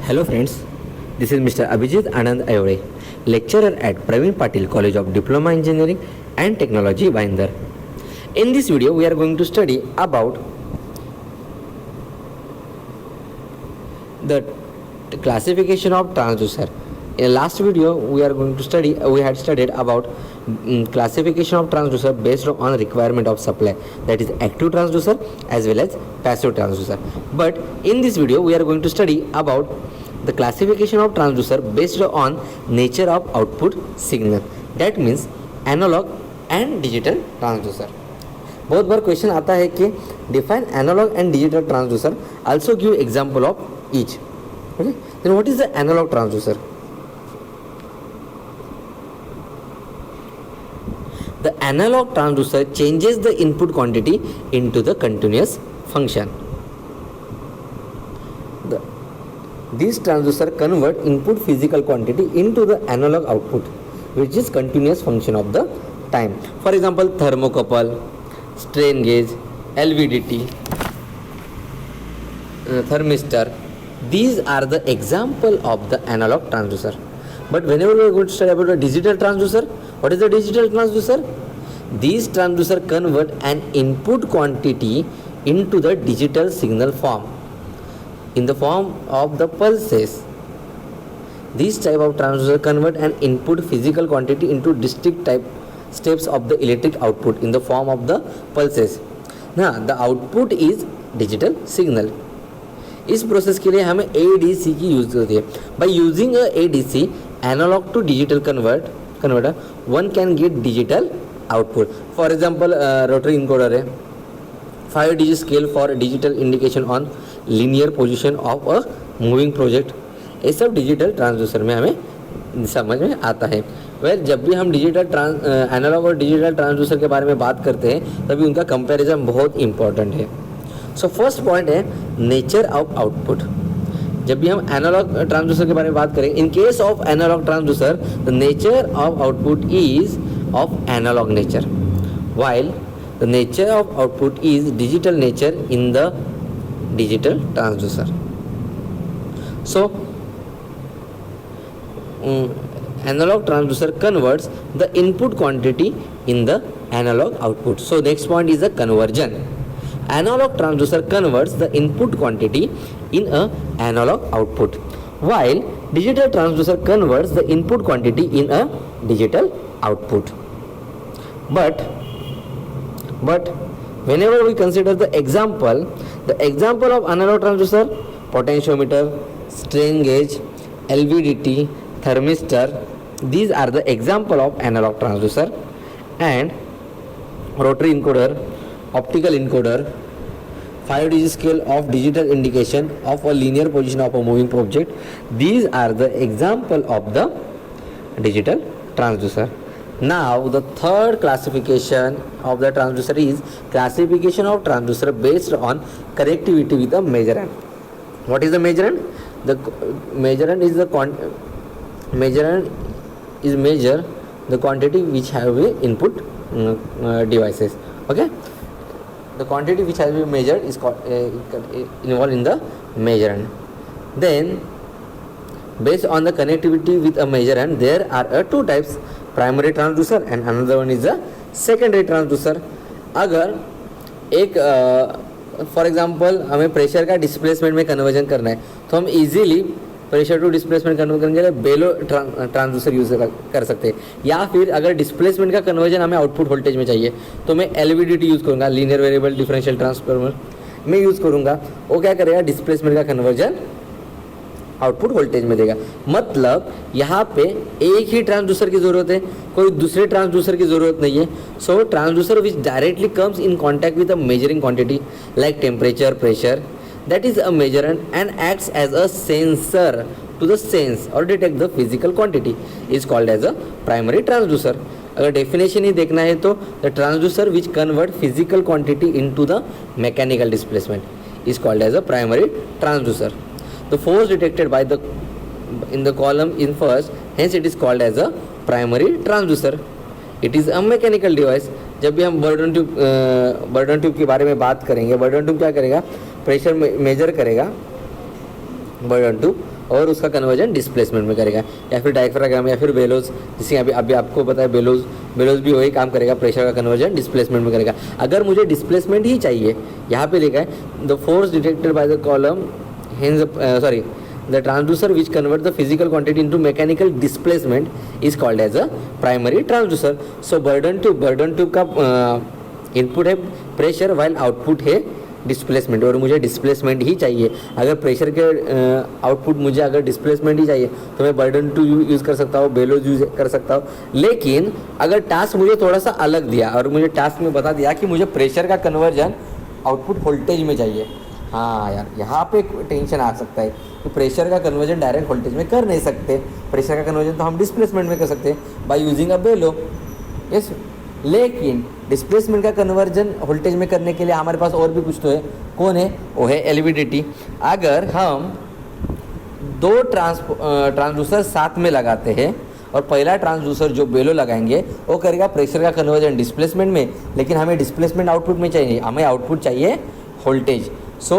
Hello friends, this is Mr. Abhijit Anand Ayode, lecturer at Praveen Patil College of Diploma Engineering and Technology, Bhayandar. In this video, we are going to study about the classification of transducer. In the last video, we had studied about classification of transducer based on requirement of supply, that is active transducer as well as passive transducer. But in this video, we are going to study about the classification of transducer based on nature of output signal, that means analog and digital transducer. बहुत बार question आता है कि define analog and digital transducer, also give example of each. Okay, then what is the analog transducer? The analog transducer changes the input quantity into the continuous function. These transducer convert input physical quantity into the analog output, which is continuous function of the time. For example, thermocouple, strain gauge, LVDT, thermistor. These are the example of the analog transducer. But whenever we are going to study about a digital transducer, what is the digital transducer? These transducer convert an input quantity into the digital signal form in the form of the pulses. These type of transducer convert an input physical quantity into distinct type steps of the electric output in the form of the pulses. Now the output is digital signal. इस process के लिए हमें ADC की use होती है. By using a ADC, analogue to digital converter, one can get digital output. For example, rotary encoder है, 5 digit scale for digital indication on linear position of a moving project. ये सब digital transducer में हमें समझ में आता है. जब भी हम डिजिटल एनालॉग और डिजिटल ट्रांसड्यूसर के बारे में बात करते हैं तभी उनका कंपैरिजन बहुत इंपॉर्टेंट है. सो फर्स्ट पॉइंट है नेचर ऑफ आउटपुट. जब भी हम एनालॉग ट्रांसड्यूसर के बारे में बात करें, in case of analog transducer the nature of output is of analog nature, while the nature of output is digital nature in the digital transducer. So analog transducer converts the input quantity in the analog output. So next point is the conversion. Analog transducer converts the input quantity in a analog output, while digital transducer converts the input quantity in a digital output. But whenever we consider the example of analog transducer, potentiometer, strain gauge, LVDT, thermistor, these are the example of analog transducer. And rotary encoder, optical encoder, 5 digit scale of digital indication of a linear position of a moving object, these are the example of the digital transducer. Now the third classification of the transducer is classification of transducer based on connectivity with a measurand. What is the measurand? The measurand is measure the quantity which have input devices. Okay, the quantity which has been measured is involved in the measurand. Then based on the connectivity with a measurand, there are two types, primary transducer and another one is a secondary transducer. अगर एक for example हमें pressure का displacement में conversion करना है तो हम easily pressure to displacement convert करने के लिए बेलो ट्रांसड्यूसर यूज कर सकते हैं. या फिर अगर डिस्प्लेसमेंट का कन्वर्जन हमें आउटपुट वोल्टेज में चाहिए तो मैं LVDT यूज़ करूँगा, लीनियर वेरिएबल डिफरेंशियल ट्रांसफार्मर में यूज़ करूँगा. वो क्या करेगा, डिस्प्लेसमेंट का कन्वर्जन आउटपुट वोल्टेज में देगा. मतलब यहाँ पे एक ही ट्रांसड्यूसर की जरूरत है, कोई दूसरे ट्रांसड्यूसर की जरूरत नहीं है. So transducer which directly comes in contact with a measuring quantity like temperature, pressure, that is a measurand and acts as a sensor to the sense or detect the physical quantity is called as a primary transducer. अगर definition ही देखना है तो the transducer which convert physical quantity into the mechanical displacement is called as a primary transducer. The force detected by in the column in first, hence it is called as a primary transducer. It is a mechanical device. जब भी हम burden tube के बारे में बात करेंगे, burden tube क्या करेगा, प्रेशर मेजर करेगा बर्डन ट्यूब और उसका कन्वर्जन डिस्प्लेसमेंट में करेगा, या फिर डायफ्रागम या फिर बेलोज, जिससे अभी अभी आपको पता है बेलोज भी वही काम करेगा, प्रेशर का कन्वर्जन डिस्प्लेसमेंट में करेगा। अगर मुझे डिस्प्लेसमेंट ही चाहिए, यहाँ पे लिखा है the force detected by the column the transducer which converts the physical quantity into mechanical displacement is called as a primary transducer. So burden tube का इनपुट है प्रेशर while आउटपुट है डिस्प्लेसमेंट, और मुझे डिस्प्लेसमेंट ही चाहिए। अगर pressure के output मुझे अगर डिस्प्लेसमेंट ही चाहिए तो मैं बर्डन ट्यूब यूज़ कर सकता हूँ, बेलोज यूज कर सकता हूँ। लेकिन अगर टास्क मुझे थोड़ा सा अलग दिया और मुझे टास्क में बता दिया कि मुझे प्रेशर का कन्वर्जन आउटपुट वोल्टेज में चाहिए, हाँ यार यहाँ पे टेंशन आ सकता है कि प्रेशर का कन्वर्जन डायरेक्ट वोल्टेज में कर नहीं सकते, प्रेशर का कन्वर्जन तो हम डिस्प्लेसमेंट में कर सकते हैं by using a bellow. Yes, लेकिन डिस्प्लेसमेंट का कन्वर्जन वोल्टेज में करने के लिए हमारे पास और भी कुछ तो है। कौन है? वो है एलवीडीटी। अगर हम दो ट्रांसड्यूसर साथ में लगाते हैं और पहला ट्रांसड्यूसर जो बेलो लगाएंगे वो करेगा प्रेशर का कन्वर्जन डिस्प्लेसमेंट में, लेकिन हमें डिस्प्लेसमेंट आउटपुट में चाहिए, हमें आउटपुट चाहिए वोल्टेज। सो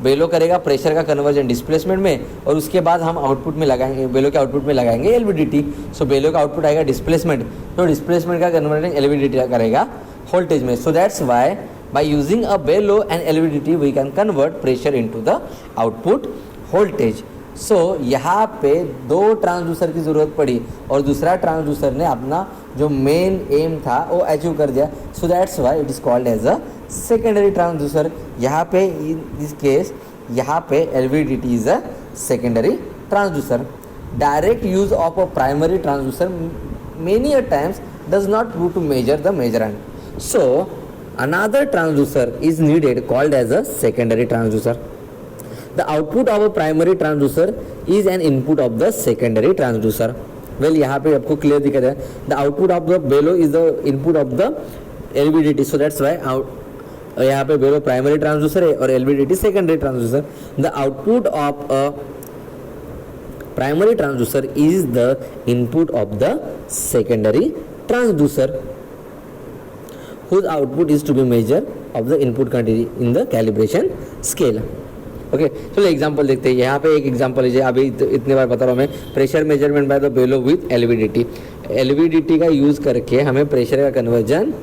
बेलो करेगा प्रेशर का कन्वर्जन डिस्प्लेसमेंट में, और उसके बाद हम आउटपुट में लगाएंगे, बेलो के आउटपुट में लगाएंगे एलवीडीटी। सो बेलो का आउटपुट आएगा डिस्प्लेसमेंट, तो डिस्प्लेसमेंट का कन्वर्जन एलवीडीटी करेगा वोल्टेज में। So that's why by using a bellow and LVDT we can convert pressure into the output voltage. So यहाँ पे दो ट्रांसड्यूसर की ज़रूरत पड़ी और दूसरा ट्रांसड्यूसर ने अपना जो मेन एम था वो अचीव कर दिया। So that's why it is called as a secondary transducer. यहाँ पे इन दिस केस यहाँ पे LVDT is a secondary transducer. Direct use of a primary transducer many a times does not prove to measure the measurement. So another transducer is needed called as a secondary transducer. The output of a primary transducer is an input of the secondary transducer. Well, यहाँ पे आपको clear दिखा है, the output of the bellow is the input of the LVDT. So that's why यहाँ पे bellow primary transducer है और LVDT secondary transducer. The output of a primary transducer is the input of the secondary transducer, whose output is to be measured of the input quantity in the calibration scale. Okay, चलो example देखते हैं। यहाँ पे एक example लीजिए, अभी इतने बार बता रहा हूँ मैं, pressure measurement by the bellow with LVDT. LVDT का यूज़ करके हमें प्रेशर का कन्वर्जन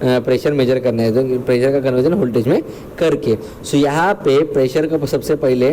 प्रेशर मेजर करना है, तो प्रेशर का कन्वर्जन वोल्टेज में करके। सो यहाँ पे प्रेशर का सबसे पहले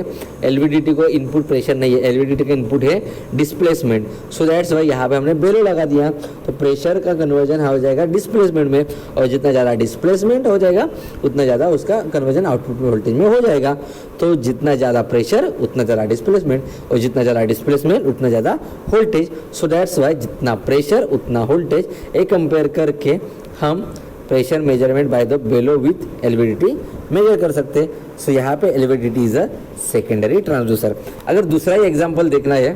एलवीडीटी को इनपुट प्रेशर नहीं है, एलवीडीटी का इनपुट है डिस्प्लेसमेंट। सो दैट्स वाई यहाँ पे हमने बेलो लगा दिया, तो प्रेशर का कन्वर्जन हो जाएगा डिस्प्लेसमेंट में, और जितना ज़्यादा डिस्प्लेसमेंट हो जाएगा उतना ज़्यादा उसका कन्वर्जन आउटपुट वोल्टेज में हो जाएगा। तो जितना ज़्यादा प्रेशर उतना ज़्यादा डिस्प्लेसमेंट, और जितना ज़्यादा डिस्प्लेसमेंट उतना ज़्यादा वोल्टेज। सो दैट्स वाई जितना प्रेशर उतना वोल्टेज, एक कंपेयर करके हम pressure measurement by the bellow with LVDT measure कर सकते। सो यहाँ पे LVDT is a secondary transducer. अगर दूसरा ही एग्जांपल देखना है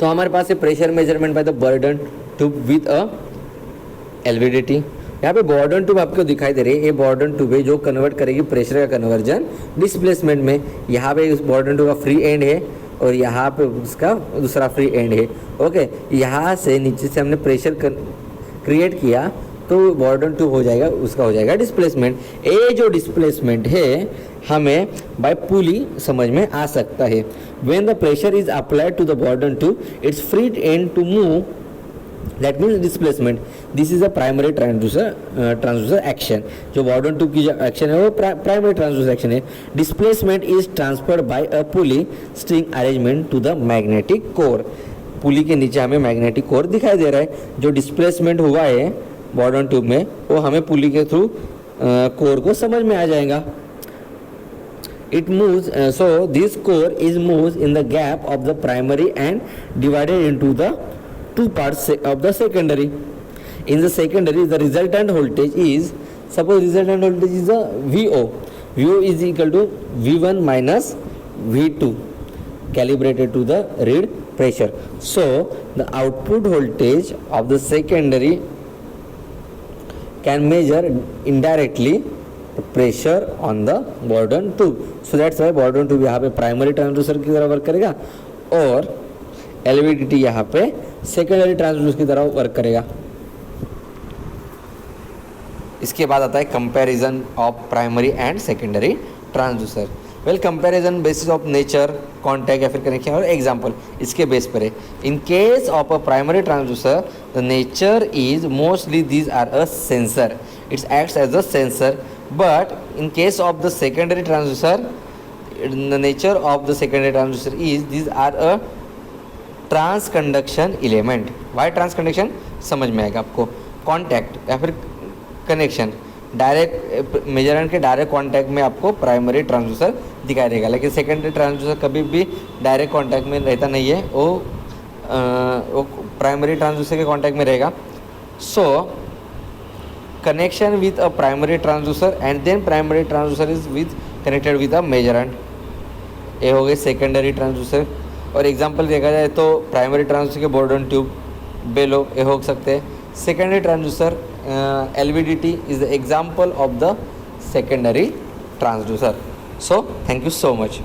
तो हमारे पास है pressure measurement by the Bourdon tube with a LVDT. यहाँ पे बॉर्डन ट्यूब आपको दिखाई दे रही है, ये बॉर्डन ट्यूब है जो कन्वर्ट करेगी प्रेशर का कन्वर्जन डिस्प्लेसमेंट में। यहाँ पे इस बॉर्डन ट्यूब का फ्री एंड है और यहाँ पे उसका दूसरा फ्री एंड है। ओके, यहाँ से नीचे से हमने प्रेशर क्रिएट किया तो बॉर्डन ट्यूब हो जाएगा, उसका हो जाएगा डिस्प्लेसमेंट। ये जो डिस्प्लेसमेंट है हमें बाय पुली समझ में आ सकता है। When the pressure is applied to the Bourdon tube it's free end to move, that means displacement. This is a primary transducer action. जो बॉर्डन ट्यूब की जो एक्शन है वो प्राइमरी ट्रांसड्यूसर एक्शन है। Displacement is transferred by a pulley string arrangement to the magnetic core. Pulley के नीचे हमें magnetic core दिखाई दे रहा है, जो डिस्प्लेसमेंट हुआ है बॉर्डन ट्यूब में वो हमें पुली के थ्रू कोर को समझ में आ जाएगा। It moves, so this core is moves in the gap of the primary and divided into the two parts of the secondary. In the secondary, the resultant voltage is, suppose resultant voltage is a VO. VO is equal to V1 minus V2 calibrated to the read pressure. So the output voltage of the secondary can measure indirectly the pressure on the Bourdon tube. So that's why Bourdon tube यहाँ पे primary transducer की तरह work करेगा और LVDT यहाँ पे secondary transducer की तरह वर्क करेगा। इसके बाद आता है comparison of primary and secondary transducer. Well comparison basis of nature, contact या फिर कनेक्शन और एग्जांपल इसके बेस पर है. In case of a primary transducer the nature is mostly these are a sensor, it's acts as a sensor. But in case of the secondary transducer the nature of the secondary transducer is these are a transconduction element. Why transconduction समझ में आएगा आपको. Contact या फिर connection, direct measurement के direct contact में आपको primary transducer दिखाई देगा, लेकिन सेकेंडरी ट्रांसड्यूसर कभी भी डायरेक्ट कॉन्टैक्ट में रहता नहीं है, वो प्राइमरी ट्रांसड्यूसर के कॉन्टैक्ट में रहेगा. So connection with a primary transducer and then primary transducer is with connected with a measurand. ये हो गए सेकेंडरी ट्रांसड्यूसर. और एग्जांपल देखा जाए तो प्राइमरी ट्रांसड्यूसर के बोर्डन ट्यूब, बेलो, ये हो सकते हैं. Secondary transducer LVDT is the example of the secondary transducer. So thank you so much.